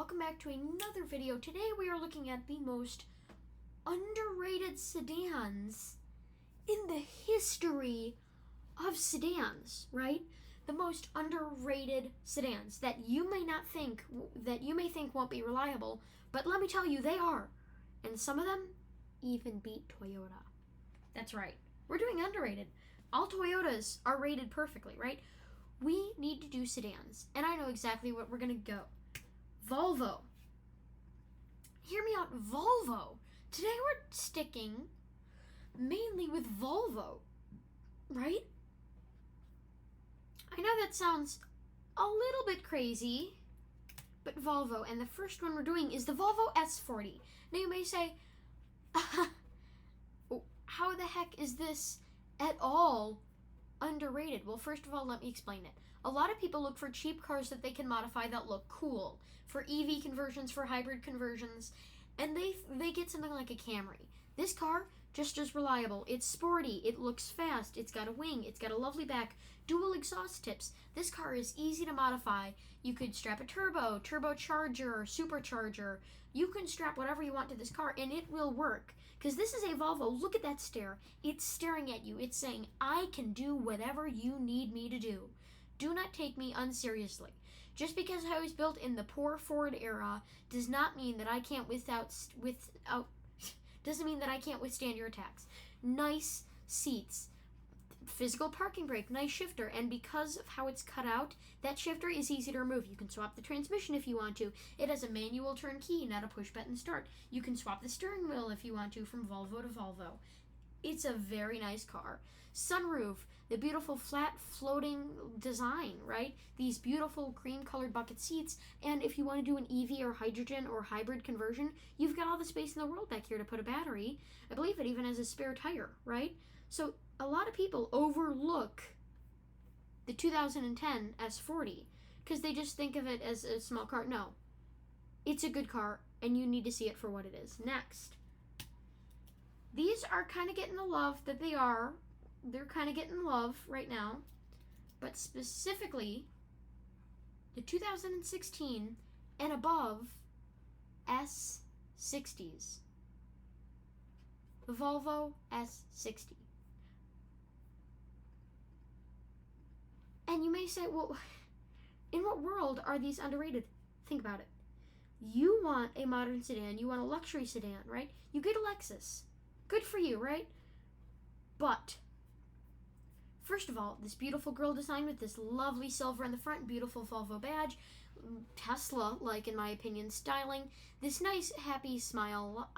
welcome back to another video. Today we are looking at the most underrated sedans in the history of sedans, right? The most underrated sedans that you may think won't be reliable, but let me tell you, they are. And some of them even beat Toyota. That's right. We're doing underrated. All Toyotas are rated perfectly, right? We need to do sedans, and I know exactly what we're gonna go. Volvo. Hear me out, Volvo. Today we're sticking mainly with Volvo, right? I know that sounds a little bit crazy, but Volvo, and the first one we're doing is the Volvo S40. Now you may say, how the heck is this at all underrated? Well, first of all, let me explain it. A lot of people look for cheap cars that they can modify that look cool, for EV conversions, for hybrid conversions, and they get something like a Camry. This car, just as reliable. It's sporty, it looks fast, it's got a wing, it's got a lovely back, dual exhaust tips. This car is easy to modify. You could strap a turbo, turbocharger, supercharger. You can strap whatever you want to this car and it will work. Because this is a Volvo. Look at that stare. It's staring at you. It's saying, I can do whatever you need me to do. Do not take me unseriously. Just because I was built in the poor Ford era does not mean that I can't doesn't mean that I can't withstand your attacks. Nice seats, physical parking brake, nice shifter, and because of how it's cut out, that shifter is easy to remove. You can swap the transmission if you want to. It has a manual turn key, not a push button start. You can swap the steering wheel if you want to from Volvo to Volvo. It's a very nice car. Sunroof, the beautiful flat floating design, right? These beautiful cream-colored bucket seats, and if you want to do an EV or hydrogen or hybrid conversion, you've got all the space in the world back here to put a battery. I believe it even has a spare tire, right? So a lot of people overlook the 2010 S40 because they just think of it as a small car. No, it's a good car, and you need to see it for what it is. Next. These are kind of getting the love that they are. They're kind of getting love right now. But specifically, the 2016 and above S60s. The Volvo S60. And you may say, well, in what world are these underrated? Think about it. You want a modern sedan. You want a luxury sedan, right? You get a Lexus. Good for you, right? But, first of all, this beautiful grille design with this lovely silver in the front, beautiful Volvo badge, Tesla-like, in my opinion, styling, this nice, happy smile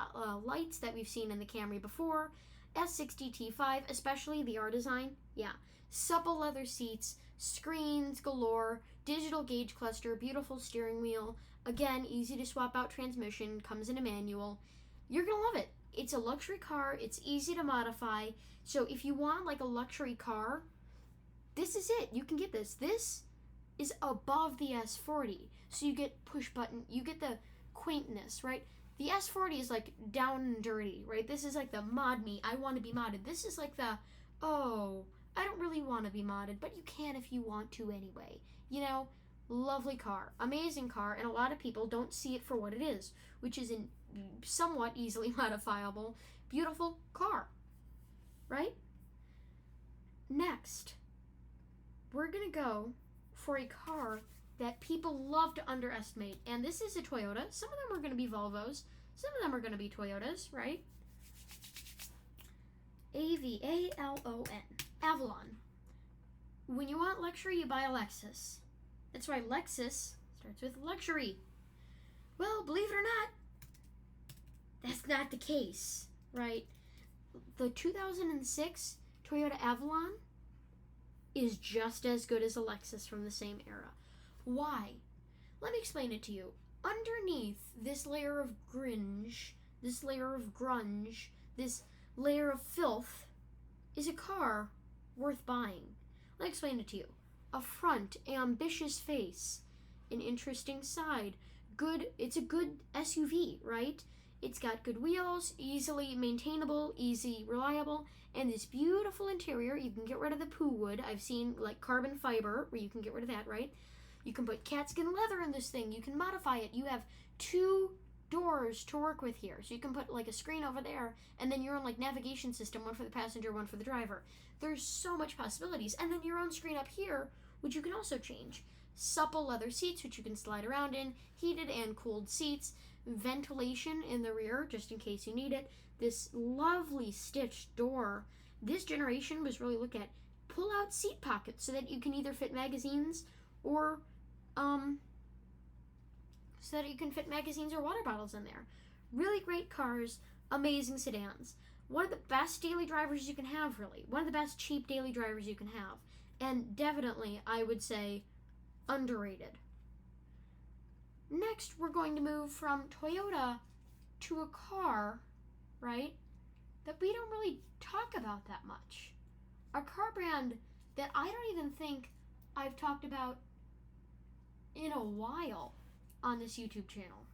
lights that we've seen in the Camry before, S60 T5, especially the R design, yeah. Supple leather seats, screens galore, digital gauge cluster, beautiful steering wheel, again, easy to swap out transmission, comes in a manual. You're gonna love it. It's a luxury car. It's easy to modify. So if you want like a luxury car, this is it. You can get this. This is above the S40. So you get push button. You get the quaintness, right? The S40 is like down and dirty, right? This is like the mod me. I want to be modded. This is like the, oh, I don't really want to be modded, but you can if you want to anyway. You know, lovely car. Amazing car. And a lot of people don't see it for what it is, which is an somewhat easily modifiable, beautiful car, right? Next, we're going to go for a car that people love to underestimate, and this is a Toyota. Some of them are going to be Volvos. Some of them are going to be Toyotas, right? A-V-A-L-O-N. Avalon. When you want luxury, you buy a Lexus. That's why Lexus starts with luxury. Well, believe it or not, that's not the case, right? The 2006 Toyota Avalon is just as good as a Lexus from the same era. Why? Let me explain it to you. Underneath this layer of grunge, this layer of filth, is a car worth buying. Let me explain it to you. A front, ambitious face, an interesting side, it's a good SUV, right? It's got good wheels, easily maintainable, easy, reliable, and this beautiful interior. You can get rid of the poo wood. I've seen like carbon fiber where you can get rid of that, right? You can put cat skin leather in this thing. You can modify it. You have 2 doors to work with here. So you can put like a screen over there and then your own like navigation system, one for the passenger, one for the driver. There's so much possibilities. And then your own screen up here, which you can also change. Supple leather seats, which you can slide around in. Heated and cooled seats. Ventilation in the rear, just in case you need it. This lovely stitched door. This generation was really looked at. Pull out seat pockets so that you can either fit magazines or water bottles in there. Really great cars, amazing sedans. One of the best daily drivers you can have, really. One of the best cheap daily drivers you can have. And definitely, I would say, underrated. Next, we're going to move from Toyota to a car, right, that we don't really talk about that much. A car brand that I don't even think I've talked about in a while on this YouTube channel.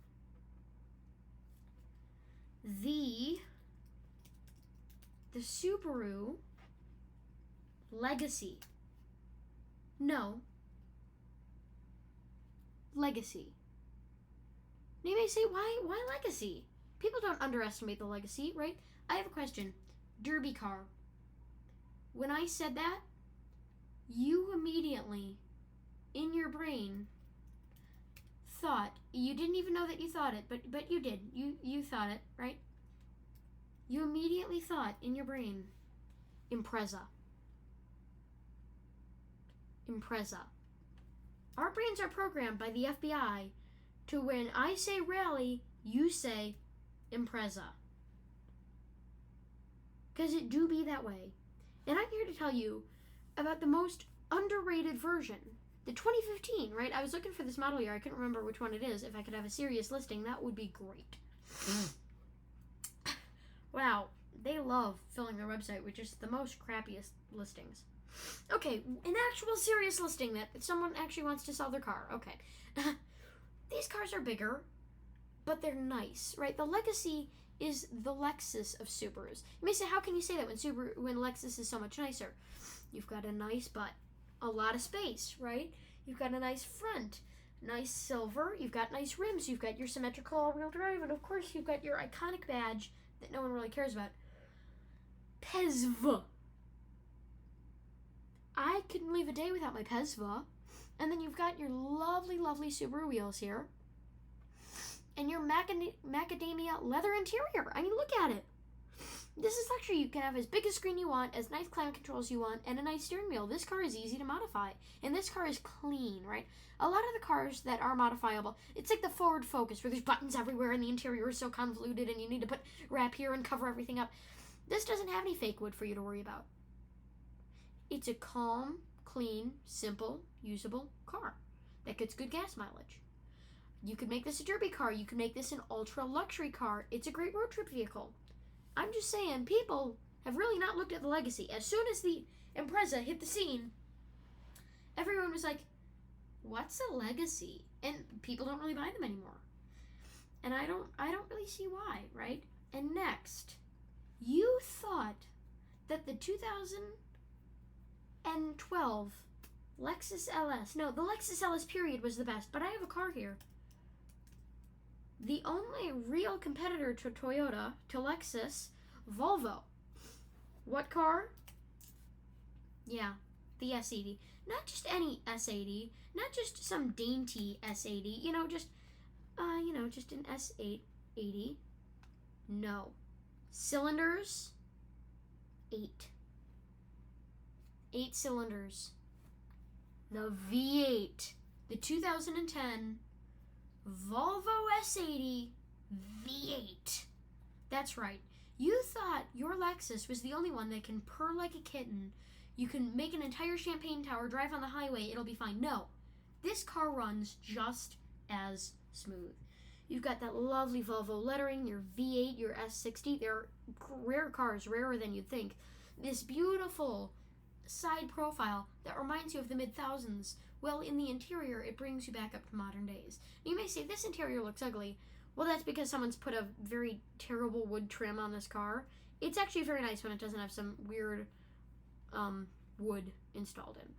The Subaru Legacy. No. Legacy. You may say, why Legacy? People don't underestimate the Legacy, right? I have a question. Derby car. When I said that, you immediately, in your brain, thought, you didn't even know that you thought it, but you did. You thought it, right? You immediately thought in your brain, Impreza. Impreza. Our brains are programmed by the FBI to when I say rally, you say Impreza. Because it do be that way. And I'm here to tell you about the most underrated version. The 2015, right? I was looking for this model year. I couldn't remember which one it is. If I could have a serious listing, that would be great. Wow. They love filling their website with just the most crappiest listings. Okay, an actual serious listing that someone actually wants to sell their car. Okay. These cars are bigger, but they're nice, right? The Legacy is the Lexus of Subarus. You may say, how can you say that when Lexus is so much nicer? You've got a nice butt, a lot of space, right? You've got a nice front, nice silver. You've got nice rims. You've got your symmetrical all-wheel drive, and of course, you've got your iconic badge that no one really cares about. PESV. I couldn't leave a day without my PESV. And then you've got your lovely, lovely Subaru wheels here. And your macadamia leather interior. I mean, look at it. This is luxury. You can have as big a screen you want, as nice climate controls you want, and a nice steering wheel. This car is easy to modify. And this car is clean, right? A lot of the cars that are modifiable, it's like the Ford Focus, where there's buttons everywhere and the interior is so convoluted and you need to put wrap here and cover everything up. This doesn't have any fake wood for you to worry about. It's a calm, clean, simple, usable car that gets good gas mileage. You could make this a derby car. You could make this an ultra luxury car. It's a great road trip vehicle. I'm just saying, people have really not looked at the Legacy. As soon as the Impreza hit the scene, everyone was like, what's a Legacy? And people don't really buy them anymore. And I don't really see why, right? And next, you thought that the 2012 Lexus LS, no, the Lexus LS period was the best, but I have a car here. The only real competitor to Toyota, to Lexus, Volvo. What car? Yeah, the S80. Not just any S80, not just some dainty S80, just an S880. No. Cylinders, 8. 8 cylinders. The V8. The 2010 Volvo S80 V8. That's right. You thought your Lexus was the only one that can purr like a kitten. You can make an entire champagne tower, drive on the highway, it'll be fine. No. This car runs just as smooth. You've got that lovely Volvo lettering, your V8, your S60. They're rare cars, rarer than you'd think. This beautiful side profile that reminds you of the mid-thousands. Well, in the interior, it brings you back up to modern days. You may say, this interior looks ugly. Well, that's because someone's put a very terrible wood trim on this car. It's actually very nice when it doesn't have some weird wood installed in.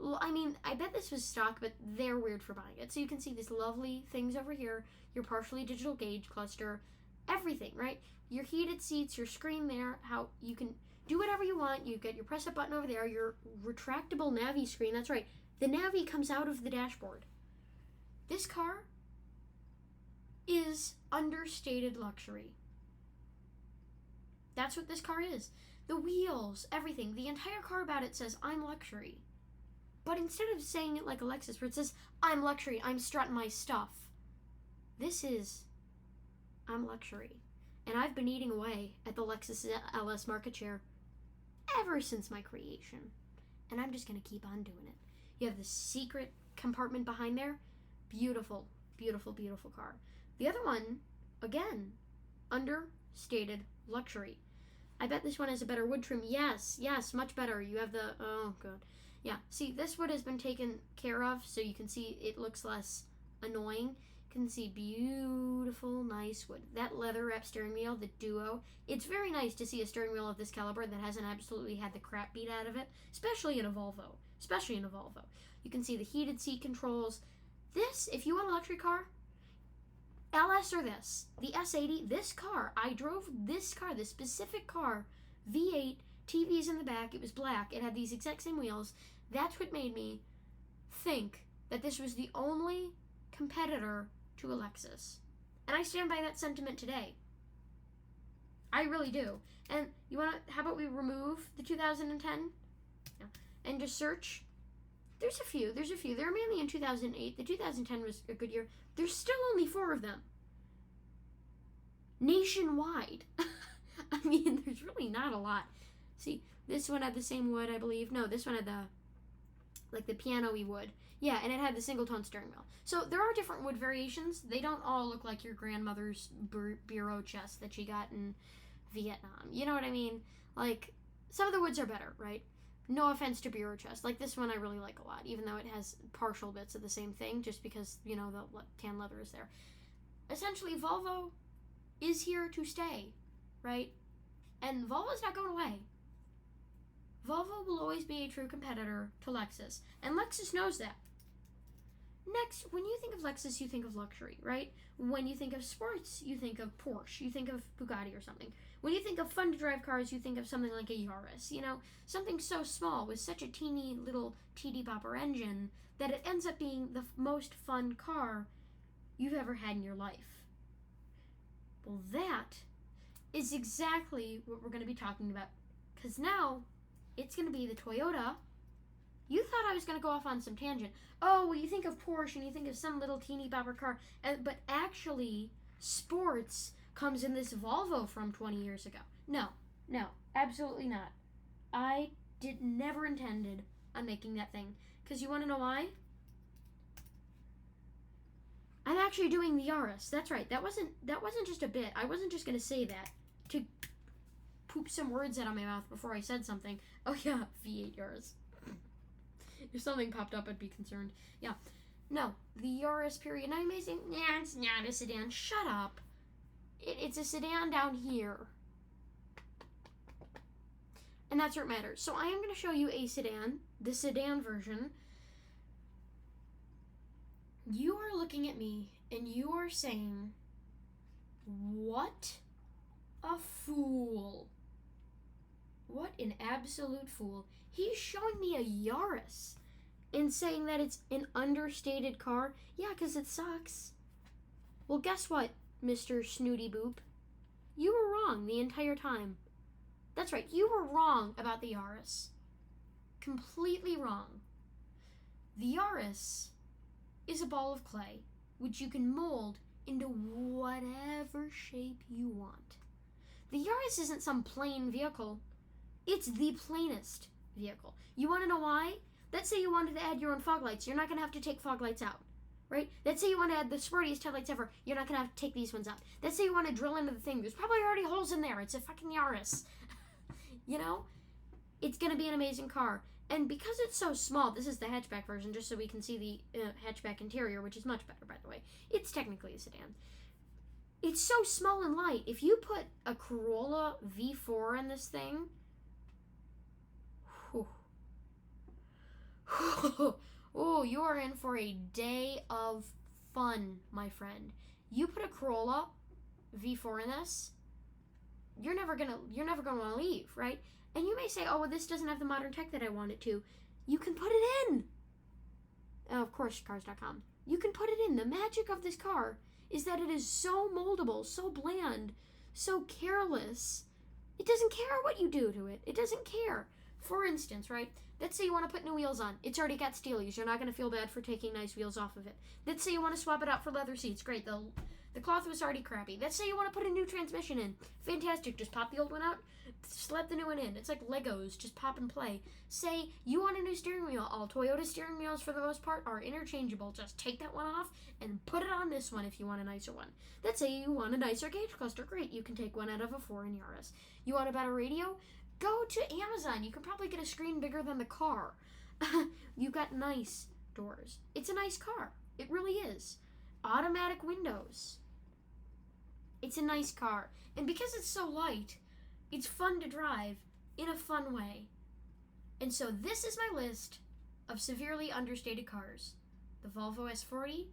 Well, I mean, I bet this was stock, but they're weird for buying it. So you can see these lovely things over here, your partially digital gauge cluster, everything, right? Your heated seats, your screen there, how you can do whatever you want. You get your press up button over there, your retractable Navi screen. That's right. The Navi comes out of the dashboard. This car is understated luxury. That's what this car is. The wheels, everything. The entire car about it says, I'm luxury. But instead of saying it like a Lexus, where it says, I'm luxury, I'm strutting my stuff, this is, I'm luxury. And I've been eating away at the Lexus LS market share ever since my creation. And I'm just going to keep on doing it. You have the secret compartment behind there. Beautiful, beautiful, beautiful car. The other one, again, understated luxury. I bet this one has a better wood trim. Yes, much better. You have the, oh, good. Yeah, see, this wood has been taken care of, so you can see it looks less annoying. You can see beautiful, nice wood. That leather wrap steering wheel, the Duo, it's very nice to see a steering wheel of this caliber that hasn't absolutely had the crap beat out of it, especially in a Volvo. You can see the heated seat controls. This, if you want a luxury car, LS or this, the S80, this car, I drove this car, this specific car, V8, TVs in the back, it was black, it had these exact same wheels. That's what made me think that this was the only competitor to a Lexus. And I stand by that sentiment today. I really do. And you want to, how about we remove the 2010? Yeah. And just search? There's a few. They're mainly in 2008. The 2010 was a good year. There's still only 4 of them. Nationwide. I mean, there's really not a lot. See, this one had the same wood, I believe. No, this one had the piano-y wood. Yeah, and it had the single-tone steering wheel. So there are different wood variations. They don't all look like your grandmother's bureau chest that she got in Vietnam. You know what I mean? Like, some of the woods are better, right? No offense to bureau chest. Like, this one I really like a lot, even though it has partial bits of the same thing, just because, you know, the tan leather is there. Essentially, Volvo is here to stay, right? And Volvo's not going away. Volvo will always be a true competitor to Lexus, and Lexus knows that. Next, when you think of Lexus, you think of luxury, right? When you think of sports, you think of Porsche, you think of Bugatti or something. When you think of fun-to-drive cars, you think of something like a Yaris, you know? Something so small with such a teeny little teeny-bopper engine that it ends up being the most fun car you've ever had in your life. Well, that is exactly what we're going to be talking about, because now it's going to be the Toyota. You thought I was going to go off on some tangent. Oh, well, you think of Porsche and you think of some little teeny bopper car, but actually, sports comes in this Volvo from 20 years ago. No, absolutely not. I never intended on making that thing, because you want to know why? I'm actually doing the Yaris. That's right. That wasn't just a bit. I wasn't just going to say that to poop some words out of my mouth before I said something. Oh yeah, V8 Yaris. If something popped up, I'd be concerned. Yeah. No, the Yaris period. Now you may say, nah, it's not a sedan. Shut up. It's a sedan down here. And that's where it matters. So I am going to show you a sedan, the sedan version. You are looking at me and you are saying, what a fool. What an absolute fool. He's showing me a Yaris and saying that it's an understated car. Yeah, because it sucks. Well, guess what, Mr. Snooty Boop? You were wrong the entire time. That's right, you were wrong about the Yaris. Completely wrong. The Yaris is a ball of clay, which you can mold into whatever shape you want. The Yaris isn't some plain vehicle. It's the plainest vehicle. You want to know why? Let's say you wanted to add your own fog lights. You're not going to have to take fog lights out, right? Let's say you want to add the sportiest taillights ever. You're not going to have to take these ones out. Let's say you want to drill into the thing. There's probably already holes in there. It's a fucking Yaris. You know? It's going to be an amazing car. And because it's so small, this is the hatchback version, just so we can see the hatchback interior, which is much better, by the way. It's technically a sedan. It's so small and light. If you put a Corolla V4 in this thing, Oh, you are in for a day of fun, my friend. You put a Corolla V4 in this, you're never gonna want to leave, right? And you may say, oh, well, this doesn't have the modern tech that I want it to. You can put it in. Of course, cars.com. You can put it in. The magic of this car is that it is so moldable, so bland, so careless. It doesn't care what you do to it. It doesn't care. For instance, right? Let's say you want to put new wheels on. It's already got steelies. You're not going to feel bad for taking nice wheels off of it. Let's say you want to swap it out for leather seats. Great. The cloth was already crappy. Let's say you want to put a new transmission in. Fantastic. Just pop the old one out, slap the new one in. It's like Legos. Just pop and play. Say you want a new steering wheel. All Toyota steering wheels, for the most part, are interchangeable. Just take that one off and put it on this one if you want a nicer one. Let's say you want a nicer gauge cluster. Great. You can take one out of a foreign Yaris. You want a better radio? Go to Amazon. You can probably get a screen bigger than the car. You've got nice doors. It's a nice car. It really is. Automatic windows. It's a nice car. And because it's so light, it's fun to drive in a fun way. And so this is my list of severely understated cars. The Volvo S40,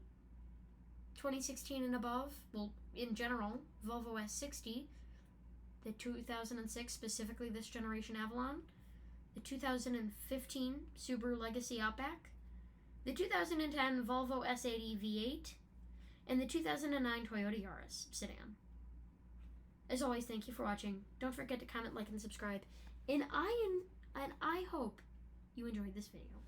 2016 and above, well, in general, Volvo S60, the 2006, specifically this generation Avalon, the 2015 Subaru Legacy Outback, the 2010 Volvo S80 V8, and the 2009 Toyota Yaris sedan. As always, thank you for watching. Don't forget to comment, like, and subscribe. And I hope you enjoyed this video.